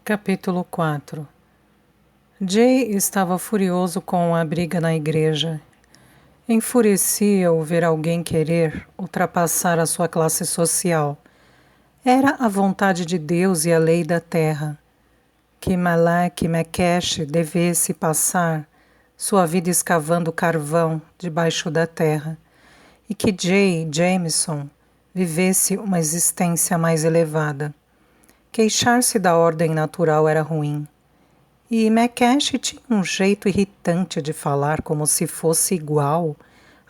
Capítulo 4. Jay estava furioso com a briga na igreja. Enfurecia-o ver alguém querer ultrapassar a sua classe social. Era a vontade de Deus e a lei da terra. Que Malek Mekesh devesse passar sua vida escavando carvão debaixo da terra, e que Jay Jameson vivesse uma existência mais elevada. Queixar-se da ordem natural era ruim. E Mekesh tinha um jeito irritante de falar como se fosse igual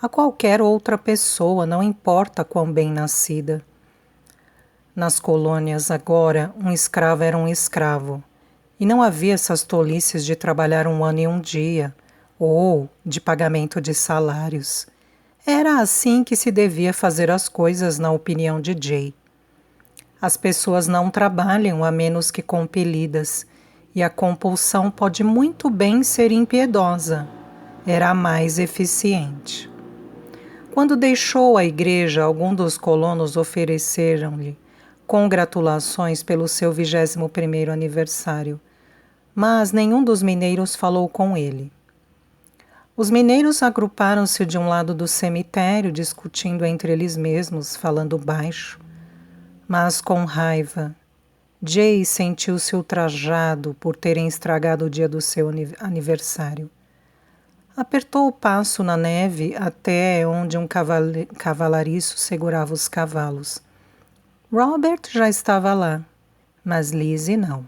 a qualquer outra pessoa, não importa quão bem nascida. Nas colônias, agora, um escravo era um escravo. E não havia essas tolices de trabalhar 1 ano e 1 dia, ou de pagamento de salários. Era assim que se devia fazer as coisas, na opinião de Jay. As pessoas não trabalham a menos que compelidas, e a compulsão pode muito bem ser impiedosa. Era a mais eficiente. Quando deixou a igreja, alguns dos colonos ofereceram-lhe congratulações pelo seu 21º aniversário, mas nenhum dos mineiros falou com ele. Os mineiros agruparam-se de um lado do cemitério, discutindo entre eles mesmos, falando baixo. Mas com raiva, Jay sentiu-se ultrajado por terem estragado o dia do seu aniversário. Apertou o passo na neve até onde um cavalariço segurava os cavalos. Robert já estava lá, mas Lizzie não.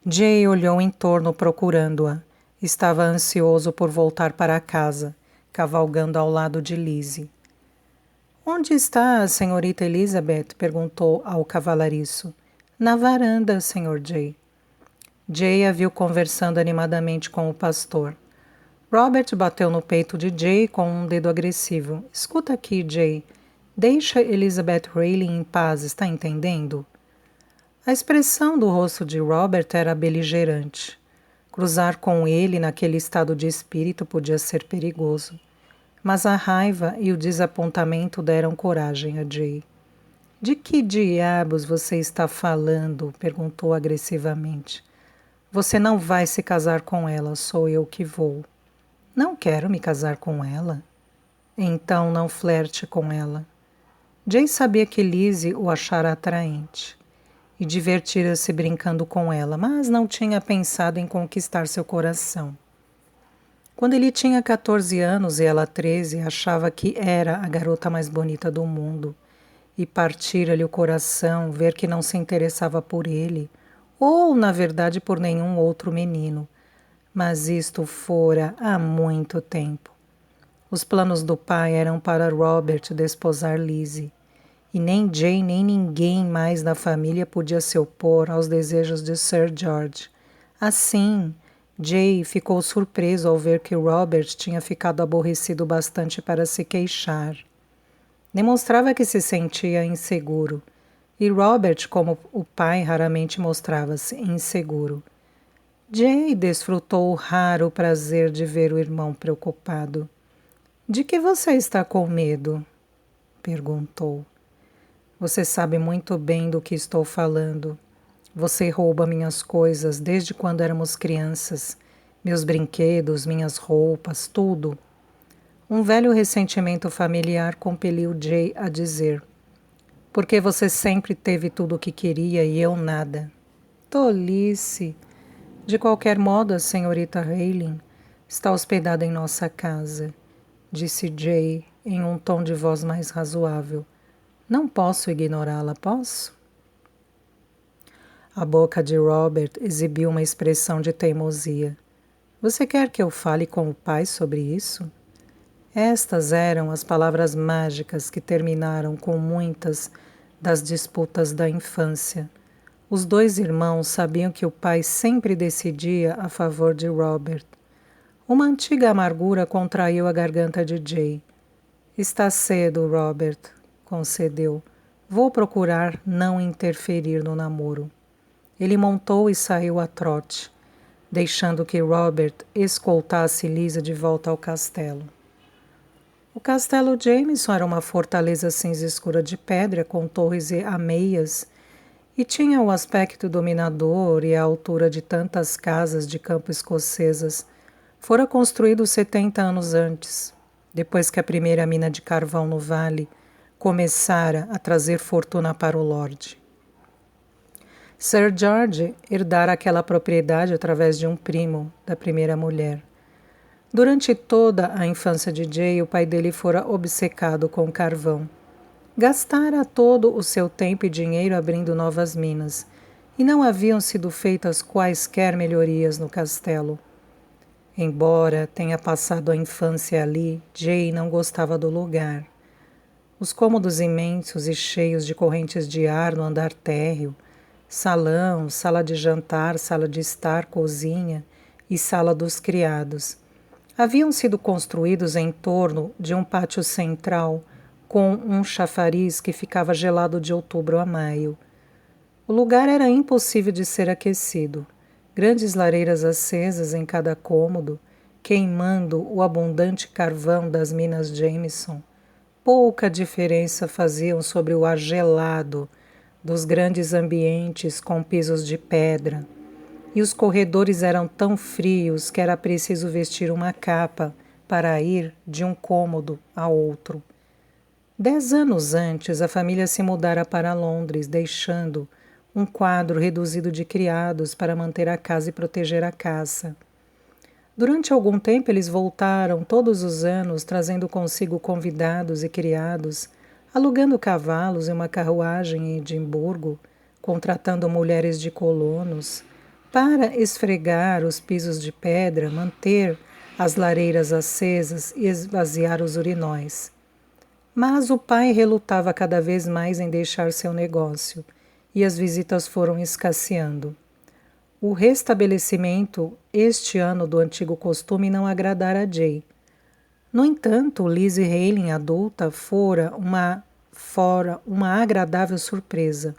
Jay olhou em torno procurando-a. Estava ansioso por voltar para casa, cavalgando ao lado de Lizzie. "Onde está a senhorita Elizabeth?" perguntou ao cavalariço. "Na varanda, Sr. Jay." Jay a viu conversando animadamente com o pastor. Robert bateu no peito de Jay com um dedo agressivo. "Escuta aqui, Jay. Deixa Elizabeth Rayleigh em paz, está entendendo?" A expressão do rosto de Robert era beligerante. Cruzar com ele naquele estado de espírito podia ser perigoso. Mas a raiva e o desapontamento deram coragem a Jay. "De que diabos você está falando?" perguntou agressivamente. "Você não vai se casar com ela, sou eu que vou." "Não quero me casar com ela." "Então não flerte com ela." Jay sabia que Lizzie o achara atraente e divertira-se brincando com ela, mas não tinha pensado em conquistar seu coração. Quando ele tinha 14 anos e ela 13, achava que era a garota mais bonita do mundo. E partira-lhe o coração ver que não se interessava por ele, ou, na verdade, por nenhum outro menino. Mas isto fora há muito tempo. Os planos do pai eram para Robert desposar Lizzie. E nem Jay nem ninguém mais da família podia se opor aos desejos de Sir George. Assim, Jay ficou surpreso ao ver que Robert tinha ficado aborrecido bastante para se queixar. Demonstrava que se sentia inseguro, e Robert, como o pai, raramente mostrava-se inseguro. Jay desfrutou o raro prazer de ver o irmão preocupado. "De que você está com medo?" perguntou. "Você sabe muito bem do que estou falando. Você rouba minhas coisas desde quando éramos crianças, meus brinquedos, minhas roupas, tudo." Um velho ressentimento familiar compeliu Jay a dizer: "Porque você sempre teve tudo o que queria e eu nada." "Tolice! De qualquer modo, a senhorita Rayleigh está hospedada em nossa casa", disse Jay em um tom de voz mais razoável. "Não posso ignorá-la, posso?" A boca de Robert exibiu uma expressão de teimosia. "Você quer que eu fale com o pai sobre isso?" Estas eram as palavras mágicas que terminaram com muitas das disputas da infância. Os 2 irmãos sabiam que o pai sempre decidia a favor de Robert. Uma antiga amargura contraiu a garganta de Jay. "Está cedo, Robert", concedeu. "Vou procurar não interferir no namoro." Ele montou e saiu a trote, deixando que Robert escoltasse Lisa de volta ao castelo. O castelo Jameson era uma fortaleza cinza escura de pedra com torres ameias e tinha o aspecto dominador e a altura de tantas casas de campo escocesas. Fora construído 70 anos antes, depois que a primeira mina de carvão no vale começara a trazer fortuna para o Lorde. Sir George herdara aquela propriedade através de um primo da primeira mulher. Durante toda a infância de Jay, o pai dele fora obcecado com carvão. Gastara todo o seu tempo e dinheiro abrindo novas minas, e não haviam sido feitas quaisquer melhorias no castelo. Embora tenha passado a infância ali, Jay não gostava do lugar. Os cômodos imensos e cheios de correntes de ar no andar térreo, salão, sala de jantar, sala de estar, cozinha e sala dos criados, haviam sido construídos em torno de um pátio central com um chafariz que ficava gelado de outubro a maio. O lugar era impossível de ser aquecido. Grandes lareiras acesas em cada cômodo, queimando o abundante carvão das minas Jameson, pouca diferença faziam sobre o ar gelado dos grandes ambientes com pisos de pedra, e os corredores eram tão frios que era preciso vestir uma capa para ir de um cômodo a outro. 10 anos antes, a família se mudara para Londres, deixando um quadro reduzido de criados para manter a casa e proteger a caça. Durante algum tempo, eles voltaram todos os anos, trazendo consigo convidados e criados, alugando cavalos e uma carruagem em Edimburgo, contratando mulheres de colonos, para esfregar os pisos de pedra, manter as lareiras acesas e esvaziar os urinóis. Mas o pai relutava cada vez mais em deixar seu negócio, e as visitas foram escasseando. O restabelecimento este ano do antigo costume não agradara a Jay. No entanto, Lizzie Hailing, adulta, fora uma agradável surpresa,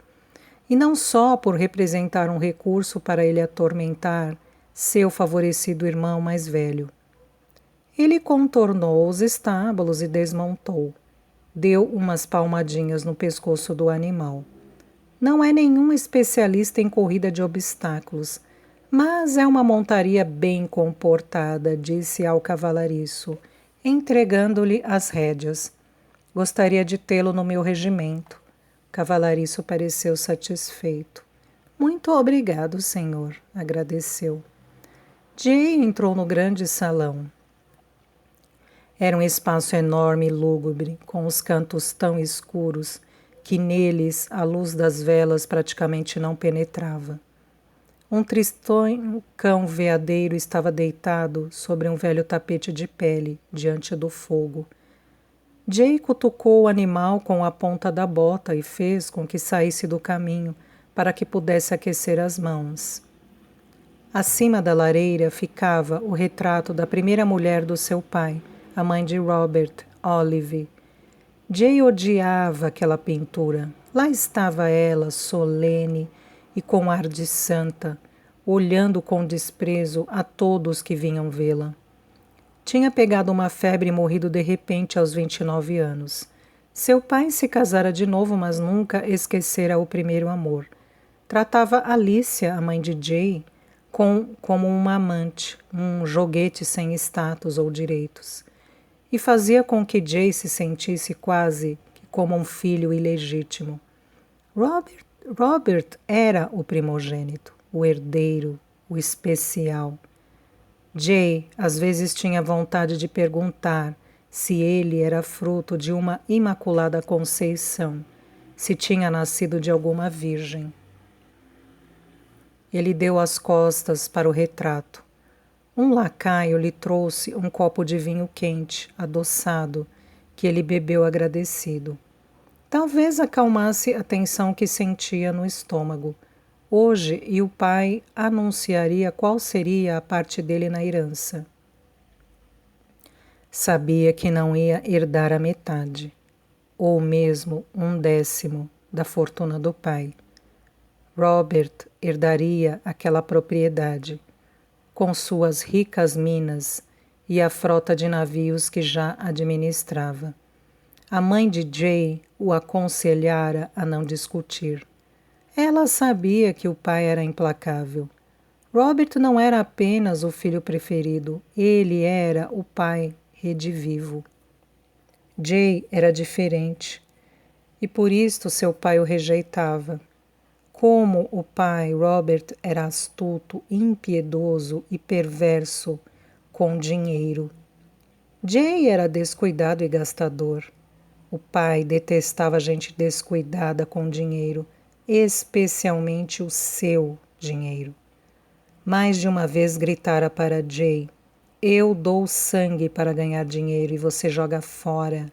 e não só por representar um recurso para ele atormentar seu favorecido irmão mais velho. Ele contornou os estábulos e desmontou. Deu umas palmadinhas no pescoço do animal. Não é nenhum especialista em corrida de obstáculos, mas é uma montaria bem comportada, disse ao cavalariço, entregando-lhe as rédeas. Gostaria de tê-lo no meu regimento. O cavalariço pareceu satisfeito. Muito obrigado, senhor, agradeceu. Jay entrou no grande salão. Era um espaço enorme e lúgubre, com os cantos tão escuros que neles a luz das velas praticamente não penetrava. Um tristonho cão veadeiro estava deitado sobre um velho tapete de pele, diante do fogo. Jay cutucou o animal com a ponta da bota e fez com que saísse do caminho para que pudesse aquecer as mãos. Acima da lareira ficava o retrato da primeira mulher do seu pai, a mãe de Robert, Olive. Jay odiava aquela pintura. Lá estava ela, solene e com ar de santa, olhando com desprezo a todos que vinham vê-la. Tinha pegado uma febre e morrido de repente aos 29 anos. Seu pai se casara de novo, mas nunca esquecera o primeiro amor. Tratava Alicia, a mãe de Jay, como uma amante, um joguete sem status ou direitos, e fazia com que Jay se sentisse quase como um filho ilegítimo. Robert era o primogênito, o herdeiro, o especial. Jay às vezes tinha vontade de perguntar se ele era fruto de uma imaculada conceição, se tinha nascido de alguma virgem. Ele deu as costas para o retrato. Um lacaio lhe trouxe um copo de vinho quente, adoçado, que ele bebeu agradecido. Talvez acalmasse a tensão que sentia no estômago. Hoje, e o pai anunciaria qual seria a parte dele na herança. Sabia que não ia herdar a metade, ou mesmo 1/10 da fortuna do pai. Robert herdaria aquela propriedade, com suas ricas minas e a frota de navios que já administrava. A mãe de Jay o aconselhara a não discutir. Ela sabia que o pai era implacável. Robert não era apenas o filho preferido, ele era o pai redivivo. Jay era diferente, e por isto seu pai o rejeitava. Como o pai, Robert era astuto, impiedoso e perverso com dinheiro. Jay era descuidado e gastador. O pai detestava gente descuidada com dinheiro, especialmente o seu dinheiro. Mais de uma vez gritara para Jay: "Eu dou sangue para ganhar dinheiro e você joga fora."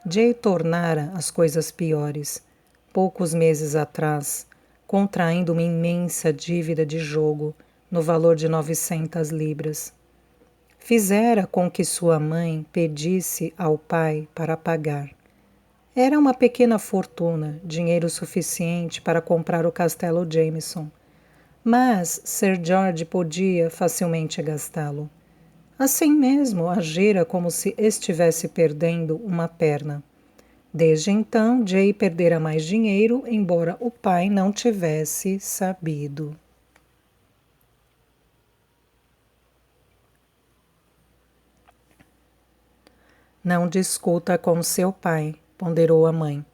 Jay tornara as coisas piores. Poucos meses atrás, contraindo uma imensa dívida de jogo no valor de 900 libras. Fizera com que sua mãe pedisse ao pai para pagar. Era uma pequena fortuna, dinheiro suficiente para comprar o castelo Jameson. Mas Sir George podia facilmente gastá-lo. Assim mesmo, agira como se estivesse perdendo uma perna. Desde então, Jay perdera mais dinheiro, embora o pai não tivesse sabido. Não discuta com seu pai, ponderou a mãe,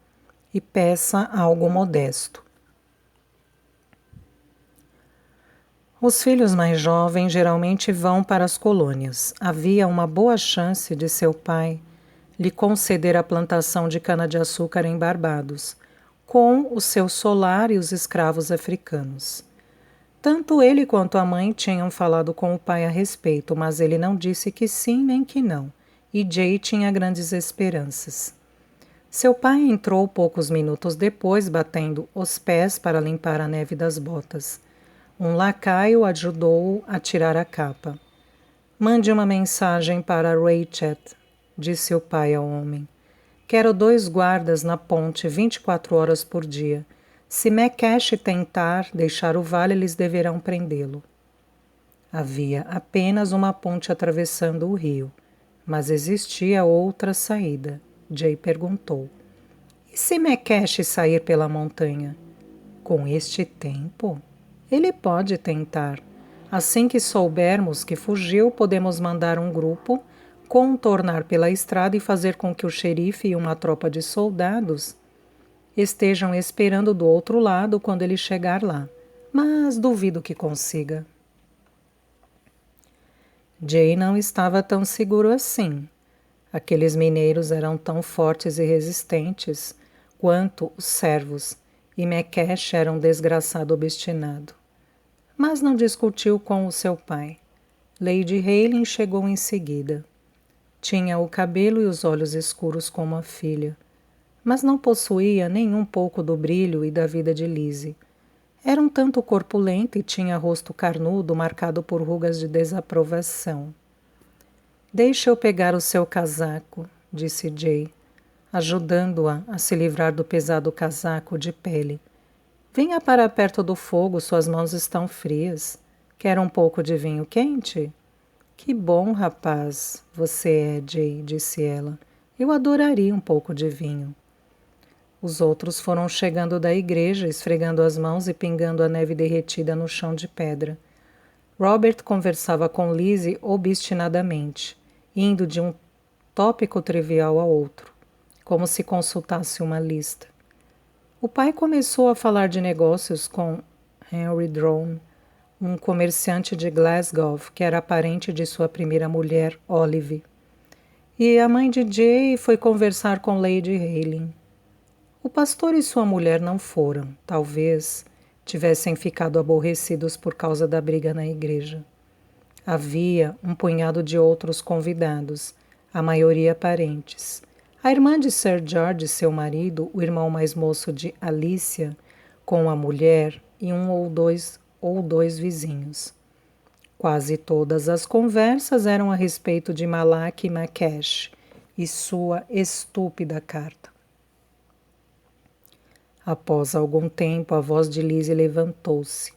e peça algo modesto. Os filhos mais jovens geralmente vão para as colônias. Havia uma boa chance de seu pai lhe conceder a plantação de cana-de-açúcar em Barbados, com o seu solar e os escravos africanos. Tanto ele quanto a mãe tinham falado com o pai a respeito, mas ele não disse que sim nem que não, e Jay tinha grandes esperanças. Seu pai entrou poucos minutos depois, batendo os pés para limpar a neve das botas. Um lacaio ajudou-o a tirar a capa. "Mande uma mensagem para Rachet", disse o pai ao homem. "Quero 2 guardas na ponte 24 horas por dia. Se Macash tentar deixar o vale, eles deverão prendê-lo." Havia apenas uma ponte atravessando o rio, mas existia outra saída. Jay perguntou: "E se Macash sair pela montanha?" "Com este tempo? Ele pode tentar. Assim que soubermos que fugiu, podemos mandar um grupo, contornar pela estrada e fazer com que o xerife e uma tropa de soldados estejam esperando do outro lado quando ele chegar lá. Mas duvido que consiga." Jay não estava tão seguro assim. Aqueles mineiros eram tão fortes e resistentes quanto os servos, e Macash era um desgraçado obstinado. Mas não discutiu com o seu pai. Lady Halen chegou em seguida. Tinha o cabelo e os olhos escuros como a filha, mas não possuía nem um pouco do brilho e da vida de Lizzie. Era um tanto corpulenta e tinha rosto carnudo marcado por rugas de desaprovação. "Deixe eu pegar o seu casaco", disse Jay, ajudando-a a se livrar do pesado casaco de pele. "Venha para perto do fogo, suas mãos estão frias. Quer um pouco de vinho quente?" "Que bom rapaz você é, Jay", disse ela. "Eu adoraria um pouco de vinho." Os outros foram chegando da igreja, esfregando as mãos e pingando a neve derretida no chão de pedra. Robert conversava com Lizzie obstinadamente, indo de um tópico trivial a outro, como se consultasse uma lista. O pai começou a falar de negócios com Henry Drone, um comerciante de Glasgow, que era parente de sua primeira mulher, Olive. E a mãe de Jay foi conversar com Lady Halen. O pastor e sua mulher não foram, talvez tivessem ficado aborrecidos por causa da briga na igreja. Havia um punhado de outros convidados, a maioria parentes. A irmã de Sir George, seu marido, o irmão mais moço de Alicia, com a mulher e um ou dois vizinhos. Quase todas as conversas eram a respeito de Malak e Macash e sua estúpida carta. Após algum tempo, a voz de Lizzie levantou-se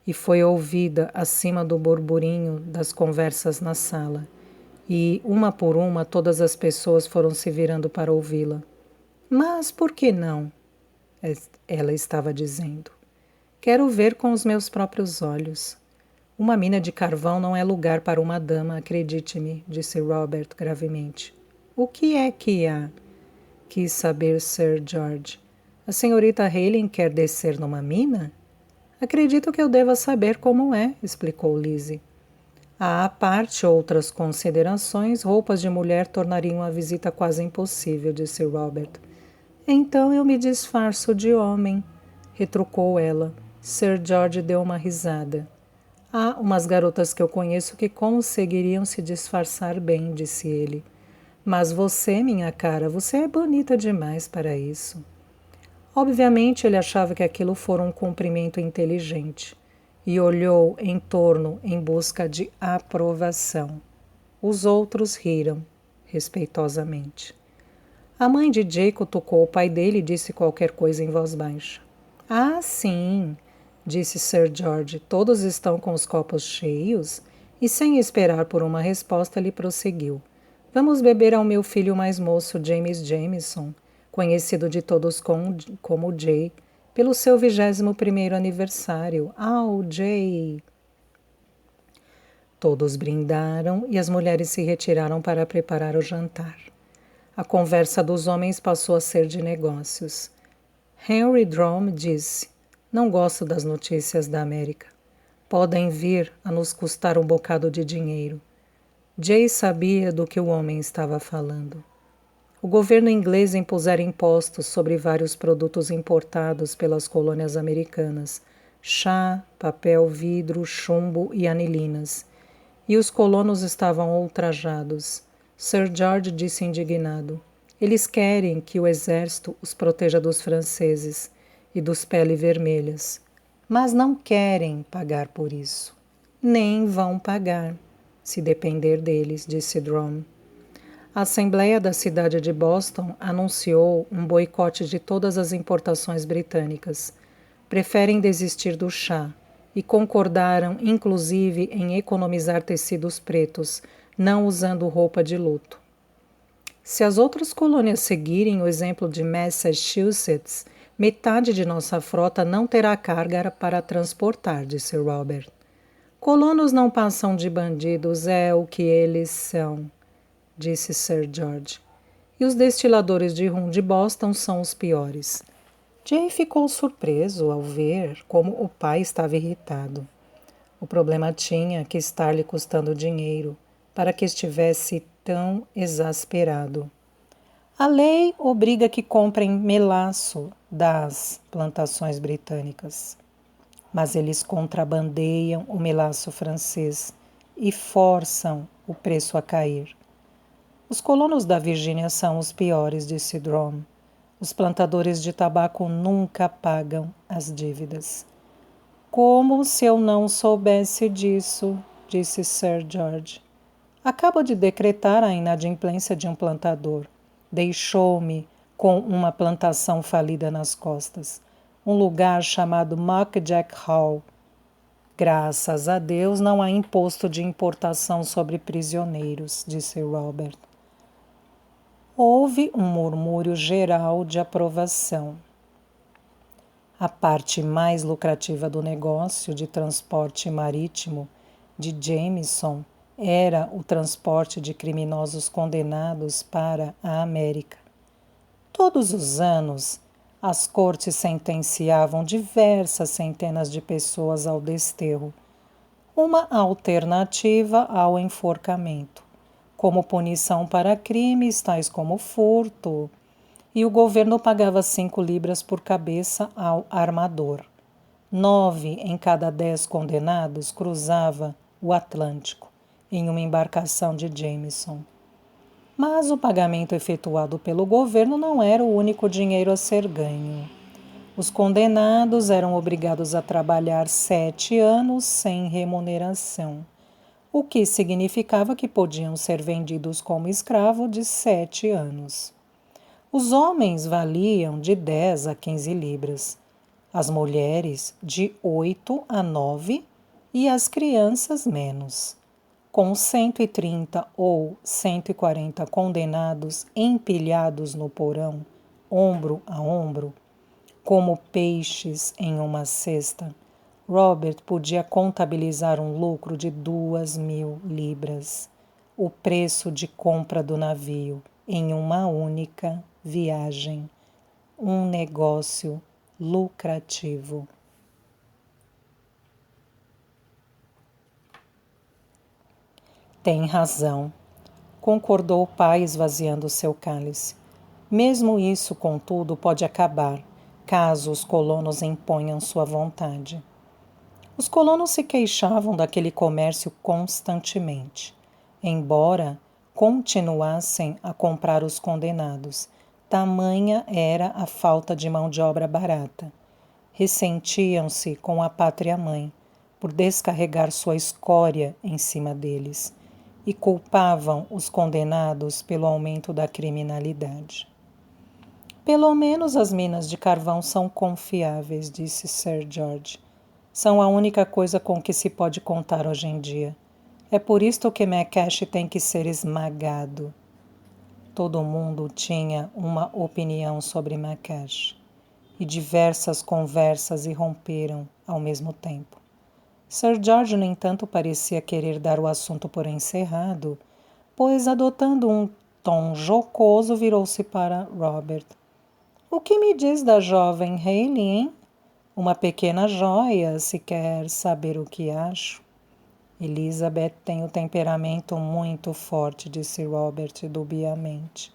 e foi ouvida acima do burburinho das conversas na sala. E, uma por uma, todas as pessoas foram se virando para ouvi-la. "Mas por que não?" ela estava dizendo. Quero ver com os meus próprios olhos. Uma mina de carvão não é lugar para uma dama, acredite-me, disse Robert gravemente. O que é que há? Quis saber Sir George. A senhorita Helen quer descer numa mina? Acredito que eu deva saber como é, explicou Lizzie. À parte outras considerações, roupas de mulher tornariam a visita quase impossível, disse Robert. Então eu me disfarço de homem, retrucou ela. Sir George deu uma risada. Há umas garotas que eu conheço que conseguiriam se disfarçar bem, disse ele. Mas você, minha cara, você é bonita demais para isso. Obviamente ele achava que aquilo fora um cumprimento inteligente e olhou em torno em busca de aprovação. Os outros riram, respeitosamente. A mãe de Jay cutucou o pai dele e disse qualquer coisa em voz baixa. Ah, sim, disse Sir George. Todos estão com os copos cheios? E sem esperar por uma resposta, ele prosseguiu. Vamos beber ao meu filho mais moço, James Jameson, conhecido de todos como Jay, pelo seu 21º aniversário. Au, Jay! Todos brindaram e as mulheres se retiraram para preparar o jantar. A conversa dos homens passou a ser de negócios. Henry Drum disse, não gosto das notícias da América. Podem vir a nos custar um bocado de dinheiro. Jay sabia do que o homem estava falando. O governo inglês impusera impostos sobre vários produtos importados pelas colônias americanas, chá, papel, vidro, chumbo e anilinas. E os colonos estavam ultrajados. Sir George disse indignado. Eles querem que o exército os proteja dos franceses e dos pele vermelhas, mas não querem pagar por isso. Nem vão pagar, se depender deles, disse Drum. A Assembleia da cidade de Boston anunciou um boicote de todas as importações britânicas. Preferem desistir do chá e concordaram, inclusive, em economizar tecidos pretos, não usando roupa de luto. Se as outras colônias seguirem o exemplo de Massachusetts, metade de nossa frota não terá carga para transportar, disse Robert. Colonos não passam de bandidos, é o que eles são, disse Sir George. E os destiladores de rum de Boston são os piores. Jay ficou surpreso ao ver como o pai estava irritado. O problema tinha que estar lhe custando dinheiro para que estivesse tão exasperado. A lei obriga que comprem melaço das plantações britânicas, mas eles contrabandeiam o melaço francês e forçam o preço a cair. Os colonos da Virgínia são os piores, disse Drum. Os plantadores de tabaco nunca pagam as dívidas. Como se eu não soubesse disso, disse Sir George. Acabo de decretar a inadimplência de um plantador. Deixou-me com uma plantação falida nas costas. Um lugar chamado Muckjack Hall. Graças a Deus não há imposto de importação sobre prisioneiros, disse Robert. Houve um murmúrio geral de aprovação. A parte mais lucrativa do negócio de transporte marítimo de Jameson era o transporte de criminosos condenados para a América. Todos os anos, as cortes sentenciavam diversas centenas de pessoas ao desterro, uma alternativa ao enforcamento, como punição para crimes tais como furto, e o governo pagava 5 libras por cabeça ao armador. 9 em cada 10 condenados cruzava o Atlântico em uma embarcação de Jameson. Mas o pagamento efetuado pelo governo não era o único dinheiro a ser ganho. Os condenados eram obrigados a trabalhar 7 anos sem remuneração, o que significava que podiam ser vendidos como escravo de 7 anos. Os homens valiam de 10 a 15 libras, as mulheres de 8 a 9 e as crianças menos. Com 130 ou 140 condenados empilhados no porão, ombro a ombro, como peixes em uma cesta, Robert podia contabilizar um lucro de 2.000 libras, o preço de compra do navio, em uma única viagem. Um negócio lucrativo. Tem razão, concordou o pai, esvaziando seu cálice. Mesmo isso, contudo, pode acabar, caso os colonos imponham sua vontade. Os colonos se queixavam daquele comércio constantemente, embora continuassem a comprar os condenados. Tamanha era a falta de mão de obra barata. Ressentiam-se com a pátria-mãe por descarregar sua escória em cima deles e culpavam os condenados pelo aumento da criminalidade. Pelo menos as minas de carvão são confiáveis, disse Sir George. São a única coisa com que se pode contar hoje em dia. É por isto que Maccash tem que ser esmagado. Todo mundo tinha uma opinião sobre Maccash, e diversas conversas irromperam ao mesmo tempo. Sir George, no entanto, parecia querer dar o assunto por encerrado, pois, adotando um tom jocoso, virou-se para Robert. O que me diz da jovem Hayley, hein? Uma pequena joia, se quer saber o que acho. Elizabeth tem o temperamento muito forte, disse Robert dubiamente.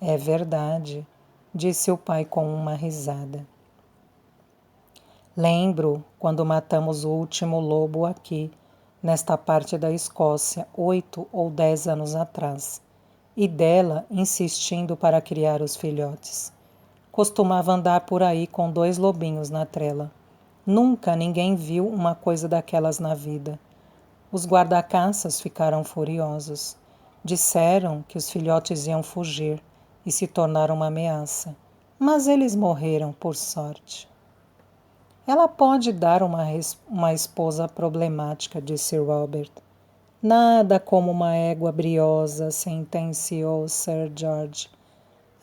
É verdade, disse o pai com uma risada. Lembro quando matamos o último lobo aqui, nesta parte da Escócia, 8 ou 10 anos atrás, e dela insistindo para criar os filhotes. Costumava andar por aí com 2 lobinhos na trela. Nunca ninguém viu uma coisa daquelas na vida. Os guarda-caças ficaram furiosos. Disseram que os filhotes iam fugir e se tornar uma ameaça, mas eles morreram por sorte. Ela pode dar uma esposa problemática, disse Robert. Nada como uma égua briosa, sentenciou Sir George.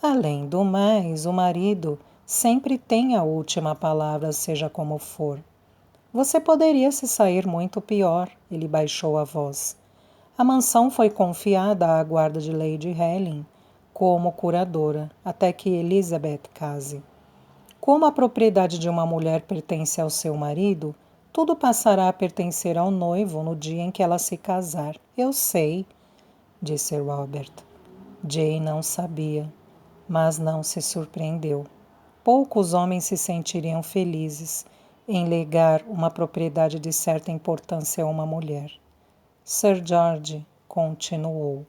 Além do mais, o marido sempre tem a última palavra, seja como for. Você poderia se sair muito pior, ele baixou a voz. A mansão foi confiada à guarda de Lady Helene como curadora, até que Elizabeth case. Como a propriedade de uma mulher pertence ao seu marido, tudo passará a pertencer ao noivo no dia em que ela se casar. Eu sei, disse Robert. Jane não sabia, mas não se surpreendeu. Poucos homens se sentiriam felizes em legar uma propriedade de certa importância a uma mulher. Sir George continuou.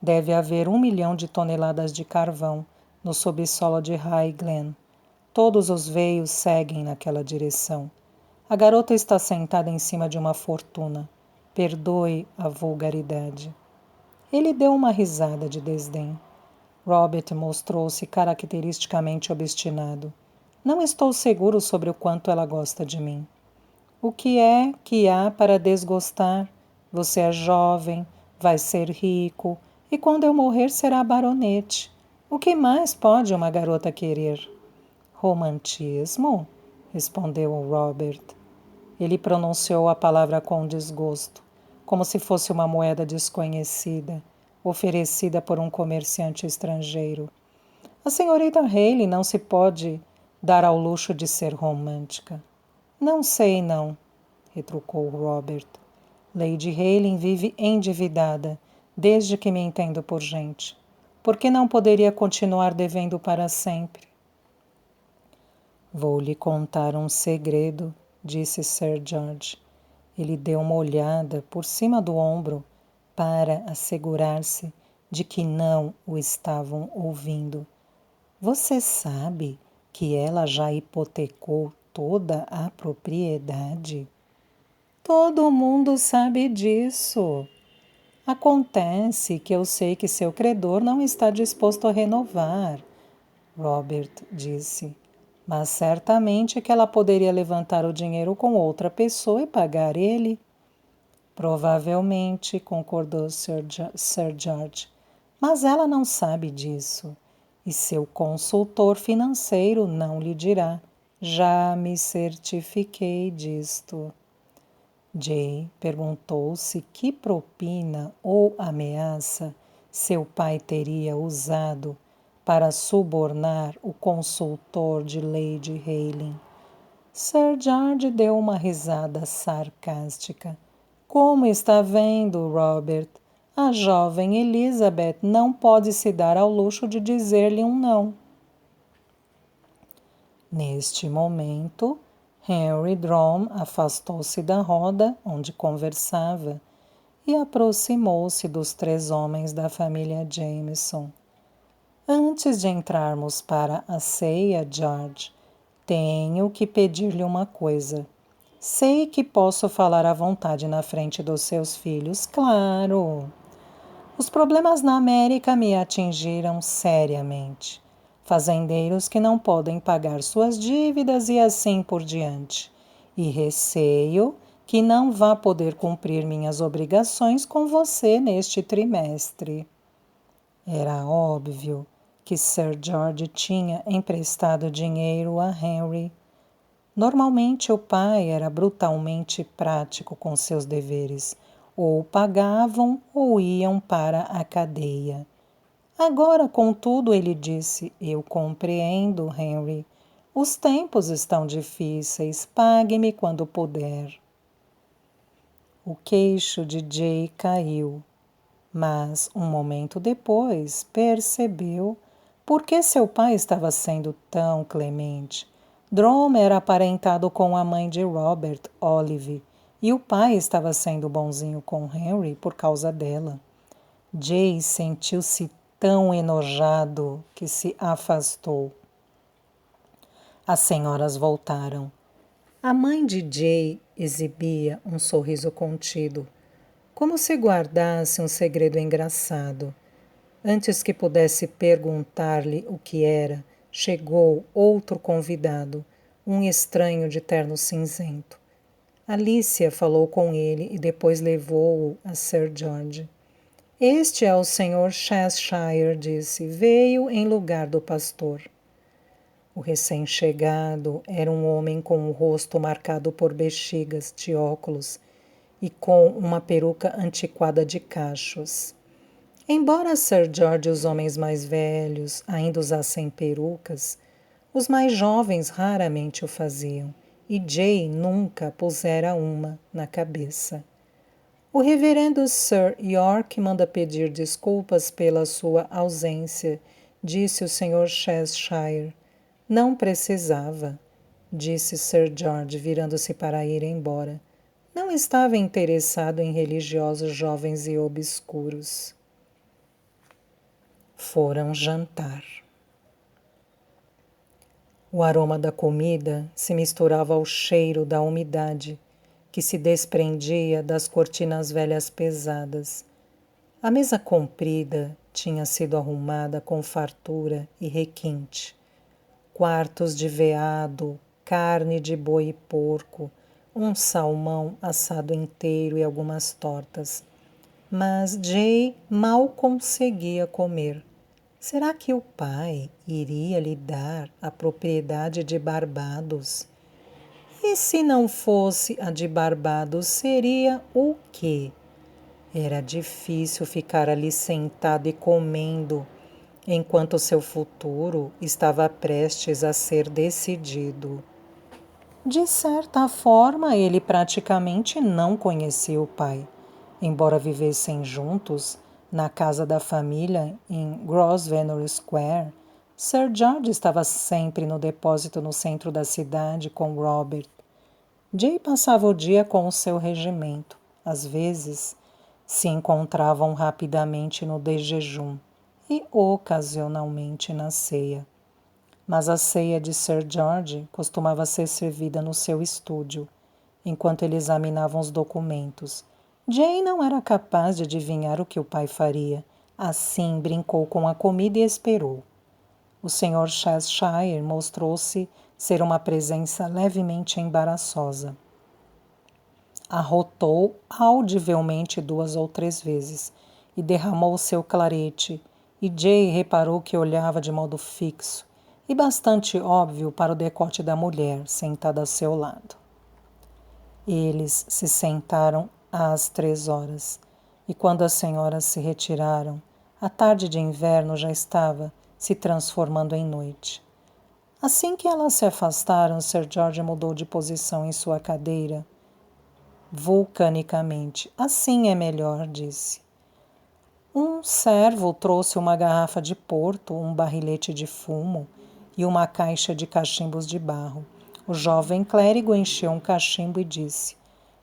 Deve haver 1 milhão de toneladas de carvão no subsolo de Highglen. Todos os veios seguem naquela direção. A garota está sentada em cima de uma fortuna. Perdoe a vulgaridade. Ele deu uma risada de desdém. Robert mostrou-se caracteristicamente obstinado. Não estou seguro sobre o quanto ela gosta de mim. O que é que há para desgostar? Você é jovem, vai ser rico, e quando eu morrer será baronete. O que mais pode uma garota querer? Romantismo? Respondeu Robert. Ele pronunciou a palavra com desgosto, como se fosse uma moeda desconhecida, oferecida por um comerciante estrangeiro. A senhorita Hayley não se pode dar ao luxo de ser romântica. Não sei, não, retrucou Robert. Lady Hayley vive endividada, desde que me entendo por gente. Por que não poderia continuar devendo para sempre? Vou lhe contar um segredo, disse Sir George. Ele deu uma olhada por cima do ombro para assegurar-se de que não o estavam ouvindo. Você sabe que ela já hipotecou toda a propriedade? Todo mundo sabe disso. Acontece que eu sei que seu credor não está disposto a renovar, Robert disse. Mas certamente que ela poderia levantar o dinheiro com outra pessoa e pagar ele. Provavelmente, concordou Sir George. Mas ela não sabe disso. e seu consultor financeiro não lhe dirá: já me certifiquei disto. Jay perguntou-se que propina ou ameaça seu pai teria usado para subornar o consultor de Lady Helen. Sir George deu uma risada sarcástica. Como está vendo, Robert? A jovem Elizabeth não pode se dar ao luxo de dizer-lhe um não. Neste momento, Henry Drum afastou-se da roda onde conversava e aproximou-se dos 3 homens da família Jameson. Antes de entrarmos para a ceia, George, tenho que pedir-lhe uma coisa. Sei que posso falar à vontade na frente dos seus filhos, claro. Os problemas na América me atingiram seriamente. Fazendeiros que não podem pagar suas dívidas e assim por diante. E receio que não vá poder cumprir minhas obrigações com você neste trimestre. Era óbvio que Sir George tinha emprestado dinheiro a Henry. Normalmente o pai era brutalmente prático com seus deveres. Ou pagavam ou iam para a cadeia. Agora, contudo, ele disse: eu compreendo, Henry. Os tempos estão difíceis. Pague-me quando puder. O queixo de Jay caiu, mas um momento depois percebeu por que seu pai estava sendo tão clemente. Drum era aparentado com a mãe de Robert, Olive, e o pai estava sendo bonzinho com Henry por causa dela. Jay sentiu-se tão enojado que se afastou. As senhoras voltaram. A mãe de Jay exibia um sorriso contido, como se guardasse um segredo engraçado. Antes que pudesse perguntar-lhe o que era, chegou outro convidado, um estranho de terno cinzento. Alicia falou com ele e depois levou-o a Sir George. Este é o Sr. Cheshire, disse. Veio em lugar do pastor. O recém-chegado era um homem com o rosto marcado por bexigas, de óculos e com uma peruca antiquada de cachos. Embora Sir George e os homens mais velhos ainda usassem perucas, os mais jovens raramente o faziam, e Jay nunca pusera uma na cabeça. O reverendo Sir York manda pedir desculpas pela sua ausência, disse o Sr. Cheshire. Não precisava, disse Sir George, virando-se para ir embora. Não estava interessado em religiosos jovens e obscuros. Foram jantar. O aroma da comida se misturava ao cheiro da umidade que se desprendia das cortinas velhas pesadas. A mesa comprida tinha sido arrumada com fartura e requinte. Quartos de veado, carne de boi e porco, um salmão assado inteiro e algumas tortas. Mas Jay mal conseguia comer. Será que o pai iria lhe dar a propriedade de Barbados? E se não fosse a de Barbados, seria o quê? Era difícil ficar ali sentado e comendo, enquanto seu futuro estava prestes a ser decidido. De certa forma, ele praticamente não conhecia o pai. Embora vivessem juntos, na casa da família em Grosvenor Square, Sir George estava sempre no depósito no centro da cidade com Robert. Jay passava o dia com o seu regimento. Às vezes, se encontravam rapidamente no desjejum e ocasionalmente na ceia. Mas a ceia de Sir George costumava ser servida no seu estúdio, enquanto ele examinava os documentos. Jay não era capaz de adivinhar o que o pai faria. Assim, brincou com a comida e esperou. O Sr. Cheshire mostrou-se ser uma presença levemente embaraçosa. Arrotou audivelmente 2 ou 3 vezes e derramou seu clarete, e Jay reparou que olhava de modo fixo e bastante óbvio para o decote da mulher sentada a seu lado. Eles se sentaram às 3 horas, e quando as senhoras se retiraram, a tarde de inverno já estava se transformando em noite. Assim que elas se afastaram, Sir George mudou de posição em sua cadeira, vulcanicamente. Assim é melhor, disse. Um servo trouxe uma garrafa de porto, um barrilete de fumo e uma caixa de cachimbos de barro. O jovem clérigo encheu um cachimbo e disse: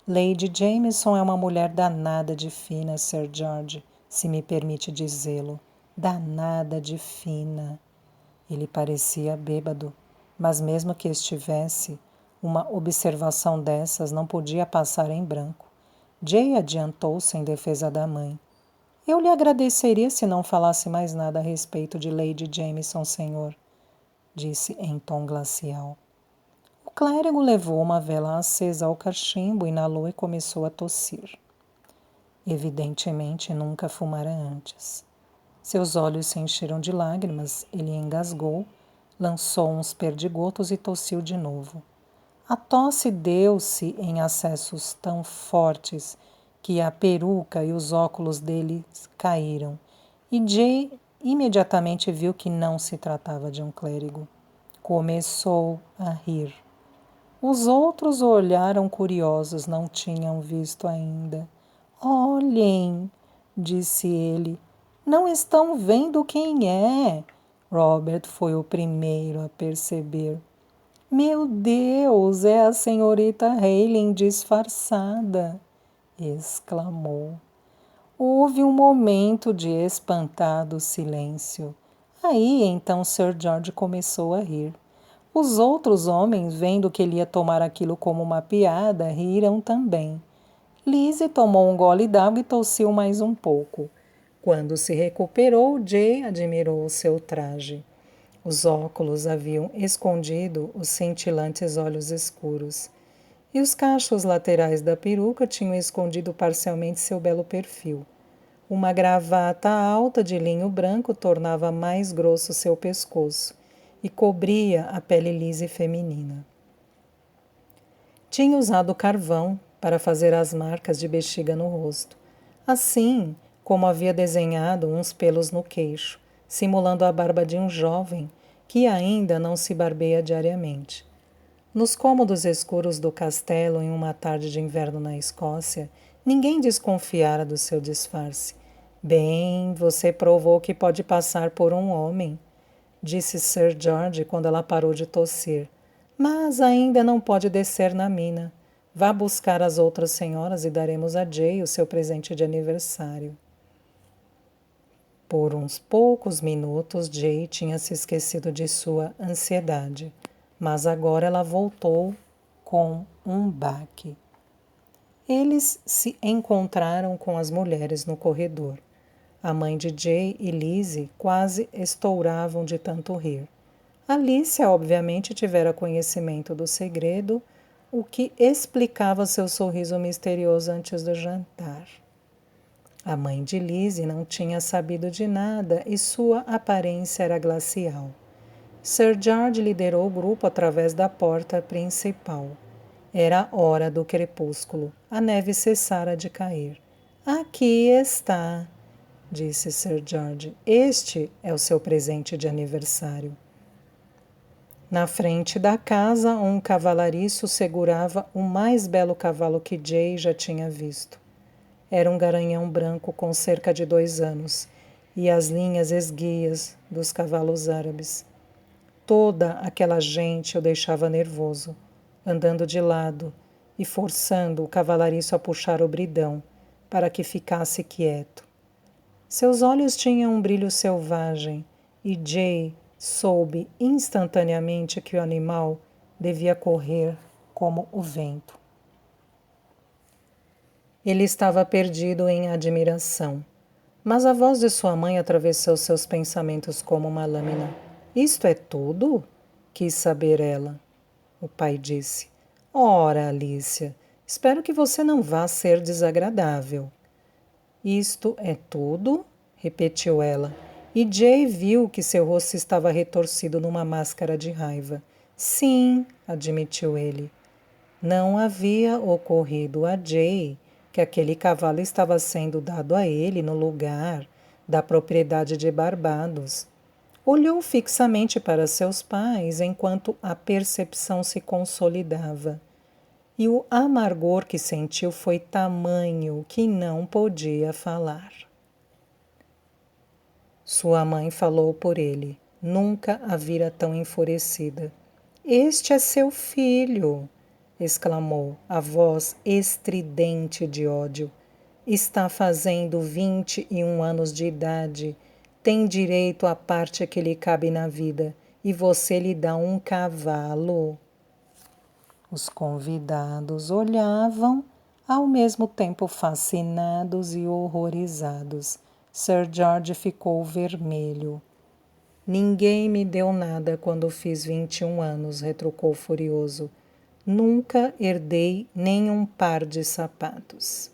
Lady Jameson é uma mulher danada de fina, Sir George, se me permite dizê-lo. Danada de fina. Ele parecia bêbado, mas mesmo que estivesse, uma observação dessas não podia passar em branco. Jay adiantou-se em defesa da mãe. Eu lhe agradeceria se não falasse mais nada a respeito de Lady Jameson, senhor, disse em tom glacial. O clérigo levou uma vela acesa ao cachimbo, inalou e começou a tossir. Evidentemente nunca fumara antes. Seus olhos se encheram de lágrimas, ele engasgou, lançou uns perdigotos e tossiu de novo. A tosse deu-se em acessos tão fortes que a peruca e os óculos dele caíram, e Jay imediatamente viu que não se tratava de um clérigo. Começou a rir. Os outros o olharam curiosos, não tinham visto ainda. Olhem, disse ele. Não estão vendo quem é? Robert foi o primeiro a perceber. Meu Deus, é a senhorita Helen disfarçada, exclamou. Houve um momento de espantado silêncio. Aí, então, Sir George começou a rir. Os outros homens, vendo que ele ia tomar aquilo como uma piada, riram também. Lizzie tomou um gole d'água e tossiu mais um pouco. Quando se recuperou, Jay admirou o seu traje. Os óculos haviam escondido os cintilantes olhos escuros, e os cachos laterais da peruca tinham escondido parcialmente seu belo perfil. Uma gravata alta de linho branco tornava mais grosso seu pescoço e cobria a pele lisa e feminina. Tinha usado carvão para fazer as marcas de bexiga no rosto, assim como havia desenhado uns pelos no queixo, simulando a barba de um jovem que ainda não se barbeia diariamente. Nos cômodos escuros do castelo, em uma tarde de inverno na Escócia, ninguém desconfiara do seu disfarce. Bem, você provou que pode passar por um homem, disse Sir George quando ela parou de tossir. Mas ainda não pode descer na mina. Vá buscar as outras senhoras e daremos a Jay o seu presente de aniversário. Por uns poucos minutos, Jay tinha se esquecido de sua ansiedade, mas agora ela voltou com um baque. Eles se encontraram com as mulheres no corredor. A mãe de Jay e Lizzie quase estouravam de tanto rir. Alicia, obviamente, tivera conhecimento do segredo, o que explicava seu sorriso misterioso antes do jantar. A mãe de Lizzie não tinha sabido de nada e sua aparência era glacial. Sir George liderou o grupo através da porta principal. Era hora do crepúsculo. A neve cessara de cair. Aqui está, disse Sir George. Este é o seu presente de aniversário. Na frente da casa, um cavalariço segurava o mais belo cavalo que Jay já tinha visto. Era um garanhão branco com cerca de 2 anos e as linhas esguias dos cavalos árabes. Toda aquela gente o deixava nervoso, andando de lado e forçando o cavalariço a puxar o bridão para que ficasse quieto. Seus olhos tinham um brilho selvagem e Jay soube instantaneamente que o animal devia correr como o vento. Ele estava perdido em admiração, mas a voz de sua mãe atravessou seus pensamentos como uma lâmina. Isto é tudo? Quis saber ela. O pai disse. Ora, Alicia, espero que você não vá ser desagradável. Isto é tudo? Repetiu ela. E Jay viu que seu rosto estava retorcido numa máscara de raiva. Sim, admitiu ele. Não havia ocorrido a Jay que aquele cavalo estava sendo dado a ele no lugar da propriedade de Barbados. Olhou fixamente para seus pais enquanto a percepção se consolidava. E o amargor que sentiu foi tamanho que não podia falar. Sua mãe falou por ele. Nunca a vira tão enfurecida. Este é seu filho, exclamou, a voz estridente de ódio. Está fazendo 21 anos de idade. Tem direito à parte que lhe cabe na vida. E você lhe dá um cavalo. Os convidados olhavam, ao mesmo tempo fascinados e horrorizados. Sir George ficou vermelho. Ninguém me deu nada quando fiz 21 anos, retrucou furioso. Nunca herdei nenhum par de sapatos.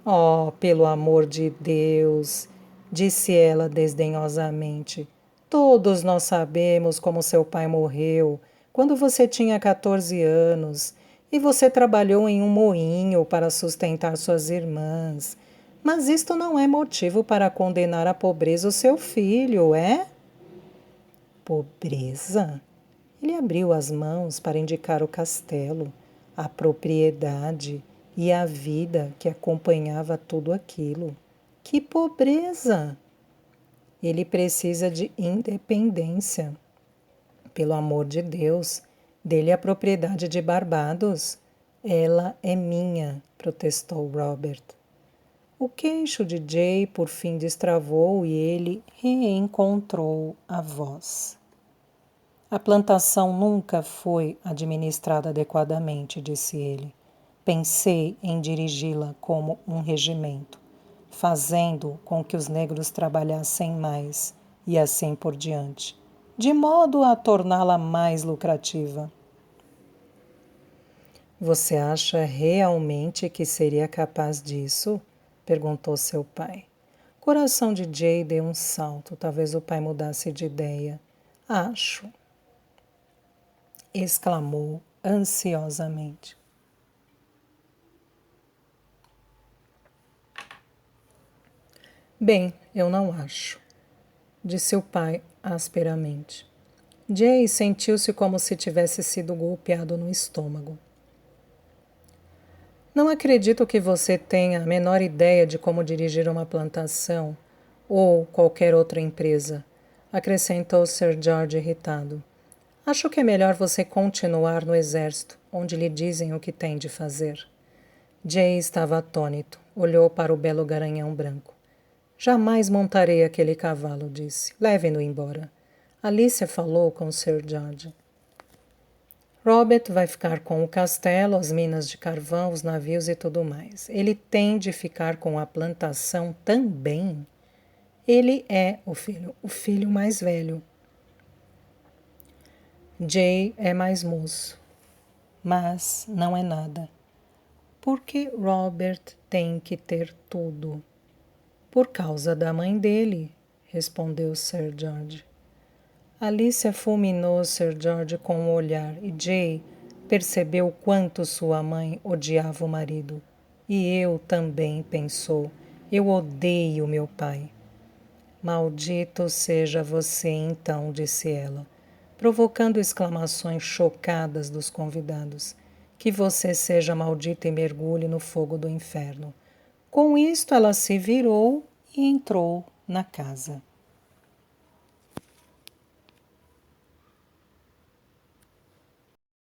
Oh, pelo amor de Deus, disse ela desdenhosamente. Todos nós sabemos como seu pai morreu quando você tinha 14 anos e você trabalhou em um moinho para sustentar suas irmãs. Mas isto não é motivo para condenar à pobreza o seu filho, é? Pobreza? Ele abriu as mãos para indicar o castelo, a propriedade e a vida que acompanhava tudo aquilo. Que pobreza! Ele precisa de independência. Pelo amor de Deus, dê-lhe a propriedade de Barbados. Ela é minha, protestou Robert. O queixo de Jay por fim destravou e ele reencontrou a voz. A plantação nunca foi administrada adequadamente, disse ele. Pensei em dirigi-la como um regimento, fazendo com que os negros trabalhassem mais e assim por diante, de modo a torná-la mais lucrativa. Você acha realmente que seria capaz disso? Perguntou seu pai. O coração de Jay deu um salto. Talvez o pai mudasse de ideia. Acho, exclamou ansiosamente. Bem, eu não acho, disse o pai asperamente. Jay sentiu-se como se tivesse sido golpeado no estômago. Não acredito que você tenha a menor ideia de como dirigir uma plantação ou qualquer outra empresa, acrescentou Sir George irritado. Acho que é melhor você continuar no exército, onde lhe dizem o que tem de fazer. Jay estava atônito. Olhou para o belo garanhão branco. Jamais montarei aquele cavalo, disse. Leve-no embora. Alicia falou com Sir George. Robert vai ficar com o castelo, as minas de carvão, os navios e tudo mais. Ele tem de ficar com a plantação também. Ele é o filho mais velho. Jay é mais moço, mas não é nada. Por que Robert tem que ter tudo? Por causa da mãe dele, respondeu Sir George. Alicia fulminou Sir George com um olhar e Jay percebeu quanto sua mãe odiava o marido. E eu também, pensou. Eu odeio meu pai. Maldito seja você, então, disse ela, provocando exclamações chocadas dos convidados. Que você seja maldito e mergulhe no fogo do inferno. Com isto, ela se virou e entrou na casa.